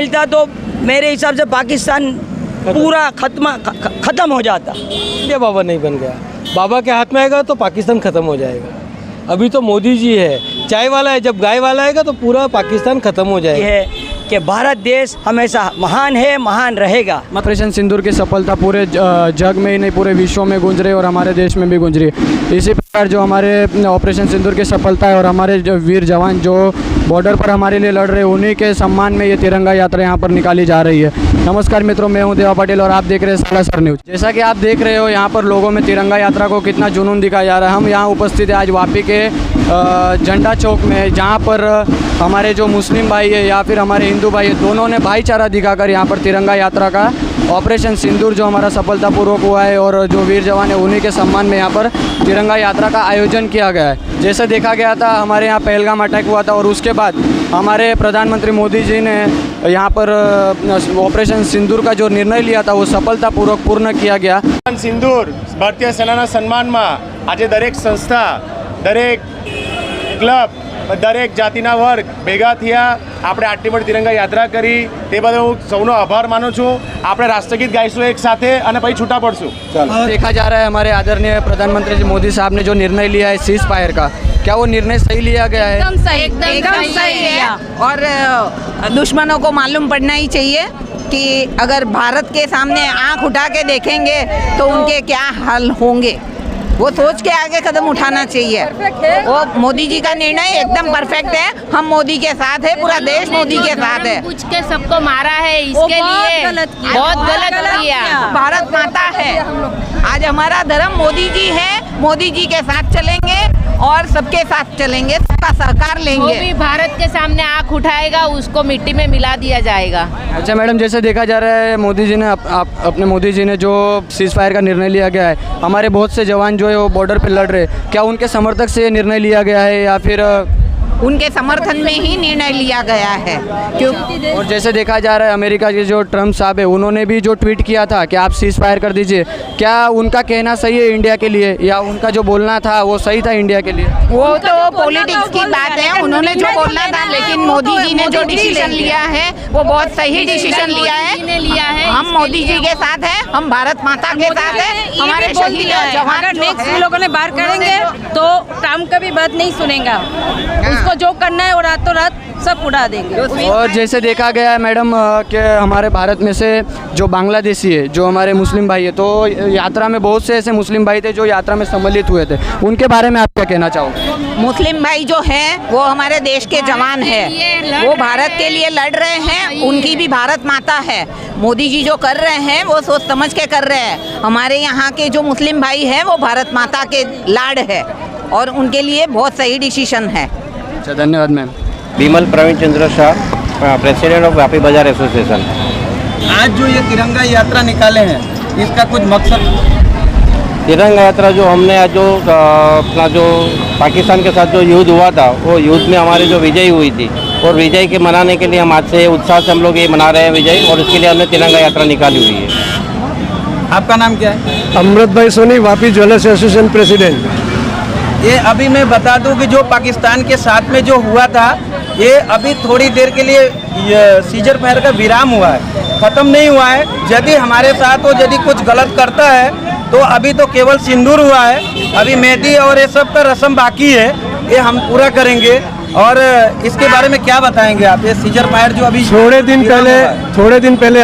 मिलता तो मेरे हिसाब से पाकिस्तान पूरा ख़त्म हो जाता। इंडिया बाबा नहीं बन गया, बाबा के हाथ में आएगा तो पाकिस्तान ख़त्म हो जाएगा। अभी तो मोदी जी है, चाय वाला है, जब गाय वाला आएगा तो पूरा पाकिस्तान ख़त्म हो जाएगा। ये है कि भारत देश हमेशा महान है, महान रहेगा। ऑपरेशन सिंदूर की सफलता पूरे जग में ही नहीं पूरे विश्व में गूंज रही और हमारे देश में भी गूंज रही है। इसी प्रकार जो हमारे ऑपरेशन सिंदूर की सफलता है और हमारे जो वीर जवान जो बॉर्डर पर हमारे लिए लड़ रहे हैं, उन्हीं के सम्मान में ये तिरंगा यात्रा यहाँ पर निकाली जा रही है। नमस्कार मित्रों, मैं हूँ देवा पटेल और आप देख रहे हैं सालासर न्यूज़। जैसा कि आप देख रहे हो यहाँ पर लोगों में तिरंगा यात्रा को कितना जुनून दिखाया जा रहा है। हम यहाँ उपस्थित है आज वापी के झंडा चौक में, जहाँ पर हमारे जो मुस्लिम भाई है या फिर हमारे हिंदू भाई है, दोनों ने भाईचारा दिखाकर यहाँ पर तिरंगा यात्रा का ऑपरेशन सिंदूर जो हमारा सफलतापूर्वक हुआ है और जो वीर जवान है उन्हीं के सम्मान में यहाँ पर तिरंगा यात्रा का आयोजन किया गया है। जैसे देखा गया था हमारे यहाँ पहलगाम अटैक हुआ था और उसके बाद हमारे प्रधानमंत्री मोदी जी ने यहाँ पर ऑपरेशन सिंदूर का जो निर्णय लिया था वो सफलतापूर्वक पूर्ण किया गया। सिंदूर भारतीय सेनाના સન્માનમાં આજે દરેક સંસ્થા, દરેક ક્લબ, દરેક જાતિના વર્ગ ભેગા થયા, આપણે આટલી બધી તિરંગા યાત્રા કરી, તે બદલ હું સૌનો આભાર માનું છું। આપણે રાષ્ટ્રગીત ગાઈશું એક સાથે અને પછી છૂટા પડશું। देखा जा रहा है हमारे आदरणीय प्रधानमंत्री जी मोदी साहब ने जो निर्णय लिया है सीज फायर का, क्या वो निर्णय सही लिया गया है? एकदम सही है और दुश्मनों को मालूम पड़ना ही चाहिए कि अगर भारत के सामने आंख उठा के देखेंगे तो उनके क्या हाल होंगे, वो सोच के आगे कदम उठाना चाहिए। वो मोदी जी का निर्णय एकदम परफेक्ट है। हम मोदी के साथ है, पूरा देश मोदी के साथ है। पूछ के सबको मारा है इसके लिए बहुत गलत किया। भारत माता है, आज हमारा धर्म मोदी जी है, मोदी जी के साथ चलेंगे और सबके साथ चलेंगे, सबका सहकार जो लेंगे। भी भारत के सामने आंख उठाएगा उसको मिट्टी में मिला दिया जाएगा। अच्छा मैडम, जैसे देखा जा रहा है मोदी जी ने अपने मोदी जी ने जो सीज फायर का निर्णय लिया गया है, हमारे बहुत से जवान जो है वो बॉर्डर पे लड़ रहे हैं, क्या उनके समर्थक से ये निर्णय लिया गया है या फिर उनके समर्थन में ही निर्णय लिया गया है? क्योंकि और जैसे देखा जा रहा है अमेरिका के जो ट्रम्प साहब है उन्होंने भी जो ट्वीट किया था कि आप सीज फायर कर दीजिए, क्या उनका कहना सही है इंडिया के लिए या उनका जो बोलना था वो सही था इंडिया के लिए? वो तो पॉलिटिक्स की बात है, उन्होंने जो बोलना था, लेकिन मोदी जी ने जो डिसीजन लिया है वो बहुत सही डिसीजन लिया है। हम मोदी जी के साथ हैं, हम भारत माता के साथ हैं, हमारे शहीद जवान नेक्स्ट लोगों ने बाहर करेंगे तो ट्रम्प का भी बात नहीं सुनेगा, उसको जो करना है वो रातों रात सब उड़ा देंगे। और जैसे देखा गया है मैडम कि हमारे भारत में से जो बांग्लादेशी है, जो हमारे मुस्लिम भाई है, तो यात्रा में बहुत से ऐसे मुस्लिम भाई थे जो यात्रा में सम्मिलित हुए थे, उनके बारे में आप क्या कहना चाहोगे? मुस्लिम भाई जो हैं वो हमारे देश के जवान हैं, वो भारत के लिए लड़ रहे हैं, उनकी भी भारत माता है। मोदी जी जो कर रहे हैं वो सोच समझ के कर रहे हैं। हमारे यहाँ के जो मुस्लिम भाई हैं वो भारत माता के लाड है और उनके लिए बहुत सही डिसीजन है। अच्छा, धन्यवाद ma'am. Vimal Pravin Chandra Shah, president of Vapi Bazaar association. आज जो ये तिरंगा यात्रा निकाले हैं, इसका कुछ मकसद? तिरंगा यात्रा जो हमने आज जो अपना जो पाकिस्तान के साथ जो युद्ध हुआ था, वो युद्ध में हमारी जो विजय हुई थी और विजय के मनाने के लिए हम आज से उत्साह से हम लोग ये मना रहे हैं विजय, और इसके लिए हमने तिरंगा यात्रा निकाली हुई है। आपका नाम क्या है? Amrit Bhai Soni, Vapi jewellers association president. ये अभी मैं बता दूं कि जो पाकिस्तान के साथ में जो हुआ था, ये अभी थोड़ी देर के लिए सीजर फायर का विराम हुआ है, ख़त्म नहीं हुआ है। यदि हमारे साथ वो यदि कुछ गलत करता है तो अभी तो केवल सिंदूर हुआ है, अभी मेहंदी और ये सब का रस्म बाकी है, ये हम पूरा करेंगे। और इसके बारे में क्या बताएंगे आप? ये सीजर फायर जो अभी थोड़े दिन पहले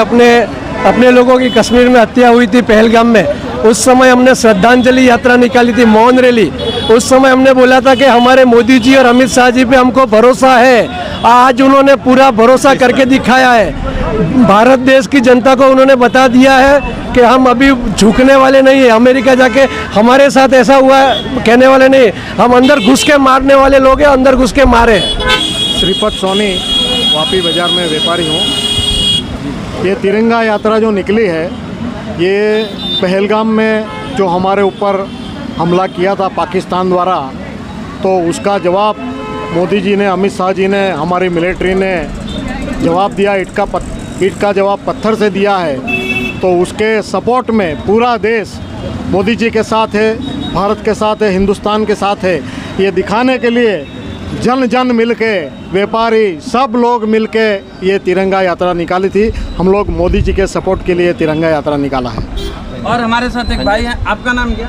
अपने लोगों की कश्मीर में हत्या हुई थी पहलगाम में, उस समय हमने श्रद्धांजलि यात्रा निकाली थी, मौन रैली। उस समय हमने बोला था कि हमारे मोदी जी और अमित शाह जी पे हमको भरोसा है। आज उन्होंने पूरा भरोसा करके दिखाया है। भारत देश की जनता को उन्होंने बता दिया है कि हम अभी झुकने वाले नहीं है। अमेरिका जाके हमारे साथ ऐसा हुआ कहने वाले नहीं, हम अंदर घुस के मारने वाले लोग हैं, अंदर घुस के मारे। श्रीपद सोनी, वापी बाजार में व्यापारी हूँ। ये तिरंगा यात्रा जो निकली है, ये पहलगाम में जो हमारे ऊपर हमला किया था पाकिस्तान द्वारा, तो उसका जवाब मोदी जी ने, अमित शाह जी ने, हमारी मिलिट्री ने जवाब दिया। ईंट का जवाब पत्थर से दिया है। तो उसके सपोर्ट में पूरा देश मोदी जी के साथ है, भारत के साथ है, हिंदुस्तान के साथ है। ये दिखाने के लिए जन जन मिलके, व्यापारी सब लोग मिलके ये तिरंगा यात्रा निकाली थी। हम लोग मोदी जी के सपोर्ट के लिए तिरंगा यात्रा निकाला है। और हमारे साथ एक भाई हैं, आपका नाम क्या?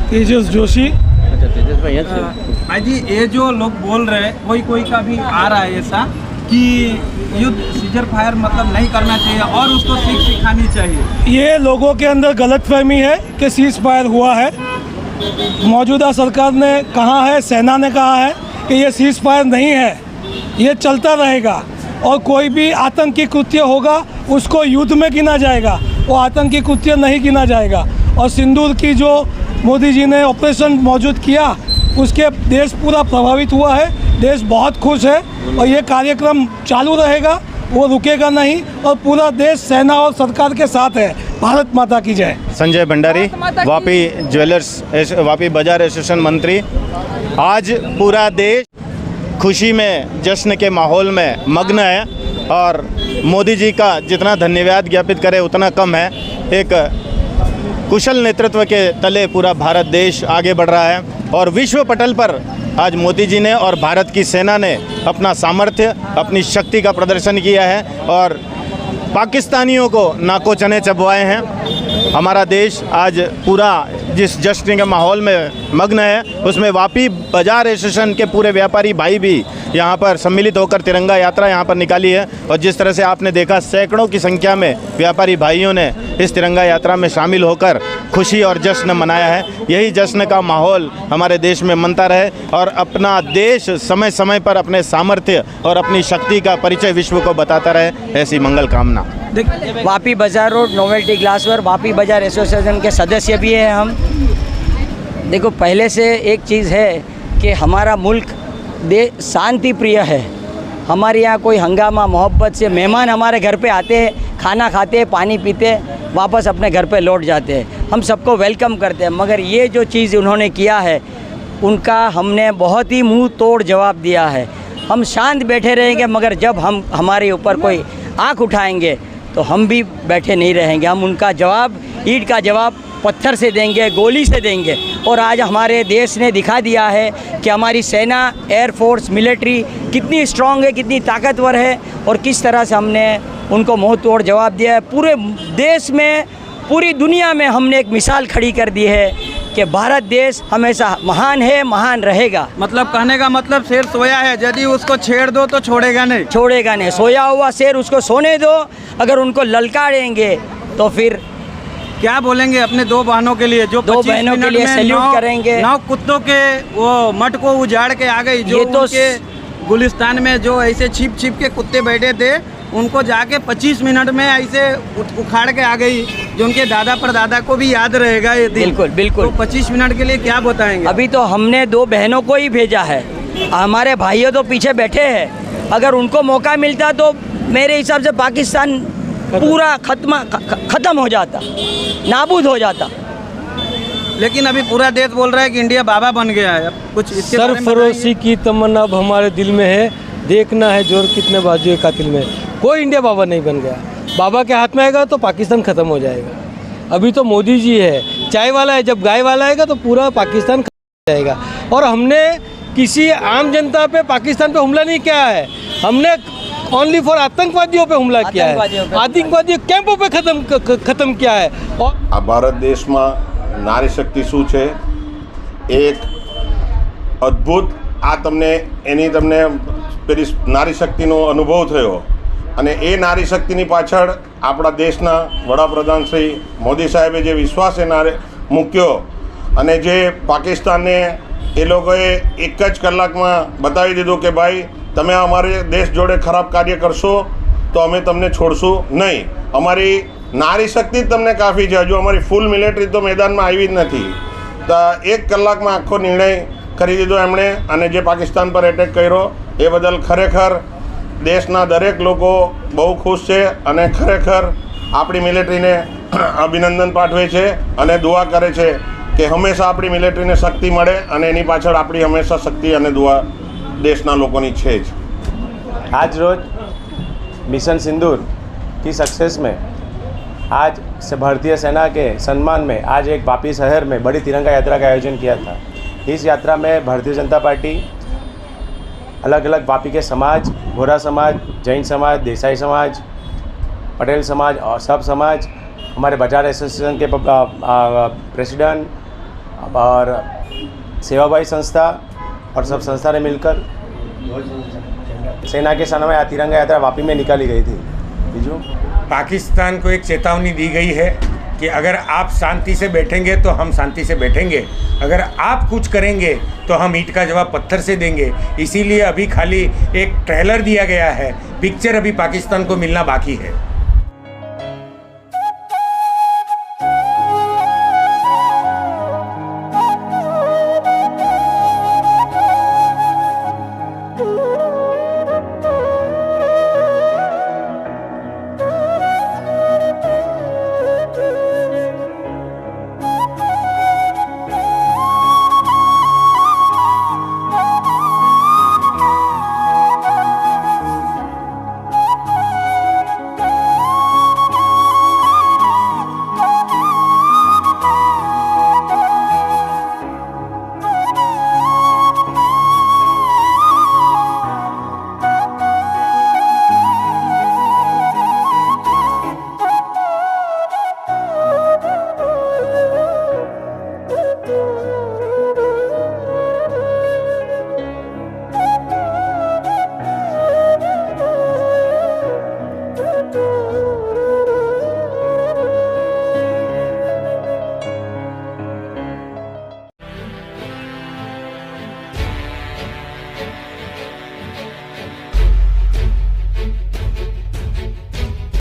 तेजस जोशी। अच्छा तेजस भाई हैं। भाई जी, ये जो लोग बोल रहे हैं, कोई का भी आ रहा है ऐसा कि युद्ध सीजर फायर मतलब नहीं करना चाहिए और उसको सीख सिखानी चाहिए। ये लोगों के अंदर गलतफहमी है कि सीज फायर हुआ है। मौजूदा सरकार ने कहा है, सेना ने कहा है कि ये सीज फायर नहीं है, ये चलता रहेगा और कोई भी आतंकी कृत्य होगा उसको युद्ध में गिना जाएगा, वो आतंकी कृत्य नहीं गिना जाएगा। और सिंदूर की जो मोदी जी ने ऑपरेशन मौजूद किया उसके देश पूरा प्रभावित हुआ है, देश बहुत खुश है और ये कार्यक्रम चालू रहेगा, वो रुकेगा नहीं और पूरा देश सेना और सरकार के साथ है। भारत माता की जय। संजय भंडारी, वापी ज्वेलर्स वापी बाजार एसोसिएशन मंत्री। आज पूरा देश खुशी में, जश्न के माहौल में मग्न है और मोदी जी का जितना धन्यवाद ज्ञापित करे उतना कम है। एक कुशल नेतृत्व के तले पूरा भारत देश आगे बढ़ रहा है और विश्व पटल पर आज मोदी जी ने और भारत की सेना ने अपना सामर्थ्य, अपनी शक्ति का प्रदर्शन किया है और पाकिस्तानियों को नाको चने चबवाए हैं। हमारा देश आज पूरा जिस जश्न के माहौल में मग्न है उसमें वापी बाजार एसोसिएशन के पूरे व्यापारी भाई भी यहाँ पर सम्मिलित होकर तिरंगा यात्रा यहाँ पर निकाली है और जिस तरह से आपने देखा सैकड़ों की संख्या में व्यापारी भाइयों ने इस तिरंगा यात्रा में शामिल होकर खुशी और जश्न मनाया है। यही जश्न का माहौल हमारे देश में मनता रहे और अपना देश समय समय पर अपने सामर्थ्य और अपनी शक्ति का परिचय विश्व को बताता रहे, ऐसी मंगल कामना। वापी बाजार road novelty glassware Vapi Bazaar association के सदस्य भी हैं हम। देखो, पहले से एक चीज़ है कि हमारा मुल्क शांति प्रिय है। हमारे यहाँ कोई हंगामा मोहब्बत से मेहमान हमारे घर पे आते हैं, खाना खाते हैं, पानी पीते हैं, वापस अपने घर पे लौट जाते हैं। हम सबको वेलकम करते हैं। मगर ये जो चीज़ उन्होंने किया है उनका हमने बहुत ही मुंह तोड़ जवाब दिया है। हम शांत बैठे रहेंगे मगर जब हम हमारे ऊपर कोई आँख उठाएंगे तो हम भी बैठे नहीं रहेंगे। हम उनका जवाब, ईंट का जवाब पत्थर से देंगे, गोली से देंगे। और आज हमारे देश ने दिखा दिया है कि हमारी सेना, एयरफोर्स, मिलिट्री कितनी स्ट्रांग है, कितनी ताकतवर है और किस तरह से हमने उनको मुंह तोड़ जवाब दिया है। पूरे देश में, पूरी दुनिया में हमने एक मिसाल खड़ी कर दी है कि भारत देश हमेशा महान है, महान रहेगा। मतलब कहने का मतलब शेर सोया है, यदि उसको छेड़ दो तो छोड़ेगा नहीं। छोड़ेगा नहीं। सोया हुआ शेर उसको सोने दो, अगर उनको ललकारेंगे तो फिर क्या बोलेंगे अपने दो बहनों के लिए जो 2 बहनों के लिए सैल्यूट करेंगे। 9 कुत्तों के वो मठ को उजाड़ के आ गई, जो तो उनके गुलिस्तान में जो ऐसे छिप छिप के कुत्ते बैठे थे उनको जाके 25 मिनट में ऐसे उखाड़ के आ गई, जो उनके दादा परदादा को भी याद रहेगा ये दिन। बिल्कुल बिल्कुल। तो 25 मिनट के लिए क्या बताएंगे? अभी तो हमने 2 बहनों को ही भेजा है, हमारे भाइयों तो पीछे बैठे हैं। अगर उनको मौका मिलता तो मेरे हिसाब से पाकिस्तान पूरा ख़त्म हो जाता, नाबूद हो जाता। लेकिन अभी पूरा देश बोल रहा है कि इंडिया बाबा बन गया है। अब कुछ इसके बारे में सरफरोशी की तमन्ना अब हमारे दिल में है, देखना है जोर कितने बाजू है कातिल में। कोई इंडिया बाबा नहीं बन गया। बाबा के हाथ में आएगा तो पाकिस्तान ख़त्म हो जाएगा। अभी तो मोदी जी है, चाय वाला है, जब गाय वाला आएगा तो पूरा पाकिस्तान खत्म हो जाएगा। और हमने किसी आम जनता पे, पाकिस्तान पे हमला नहीं किया है, हमने ओनली फॉर आतंकवादियों पे हमला किया है, आतंकवादी कैंपों पे खत्म किया है। और આ ભારત દેશમાં નારી શક્તિ શું છે, એક અદ્ભુત આ તમને પેલી નારી શક્તિનો અનુભવ થયો અને એ નારી શક્તિની પાછળ આપણા દેશના વડાપ્રધાન શ્રી મોદી સાહેબે જે વિશ્વાસ એના મૂક્યો અને જે પાકિસ્તાનને એ લોકોએ એક જ કલાકમાં બતાવી દીધું કે ભાઈ તમે અમારે દેશ જોડે ખરાબ કાર્ય કરશો તો અમે તમને છોડશું નહીં, અમારી નારી શક્તિ જ તમને કાફી છે, હજુ અમારી ફૂલ મિલિટરી તો મેદાનમાં આવી જ નથી। તો 1 કલાકમાં આખો નિર્ણય કરી દીધો એમણે અને જે પાકિસ્તાન પર એટેક કર્યો એ બદલ ખરેખર દેશના દરેક લોકો બહુ ખુશ છે અને ખરેખર આપણી મિલિટરીને અભિનંદન પાઠવે છે અને દુઆ કરે છે કે હંમેશા આપણી મિલિટરીને શક્તિ મળે અને એની પાછળ આપણી હંમેશા શક્તિ અને દુઆ देशना लोगों छे। आज रोज मिशन सिंदूर की सक्सेस में आज से भारतीय सेना के सम्मान में आज एक वापी शहर में बड़ी तिरंगा यात्रा का आयोजन किया था। इस यात्रा में भारतीय जनता पार्टी अलग अलग वापी के समाज, वोरा समाज, जैन समाज, देसाई समाज, पटेल समाज और सब समाज, हमारे बाजार एसोसिएशन के प्रेसिडेंट और सेवाभावी संस्था और सब संस्था ने मिलकर सेना के सामने तिरंगा यात्रा वापी में निकाली गई थी। बीजू पाकिस्तान को एक चेतावनी दी गई है कि अगर आप शांति से बैठेंगे तो हम शांति से बैठेंगे, अगर आप कुछ करेंगे तो हम ईंट का जवाब पत्थर से देंगे। इसीलिए अभी खाली एक ट्रेलर दिया गया है, पिक्चर अभी पाकिस्तान को मिलना बाकी है।